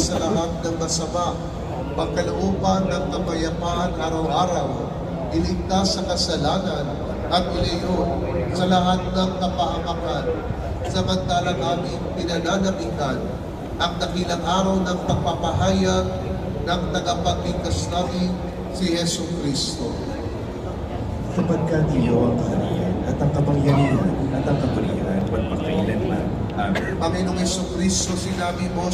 sa lahat ng masama, pagkalooban ng kapayapaan araw-araw, iligtas sa kasalanan at ilayo sa lahat ng kapahamakan, samantalang aming pinananamikan ang dakilang araw ng pagpapahayag ng tagapagligtas namin si Yesu Kristo. Sapagkat iyo ang kaharian at ang kapangyarihan at ang kapurihan magpakailanman. Amen. Panginoong Yesu Kristo, sinabi mo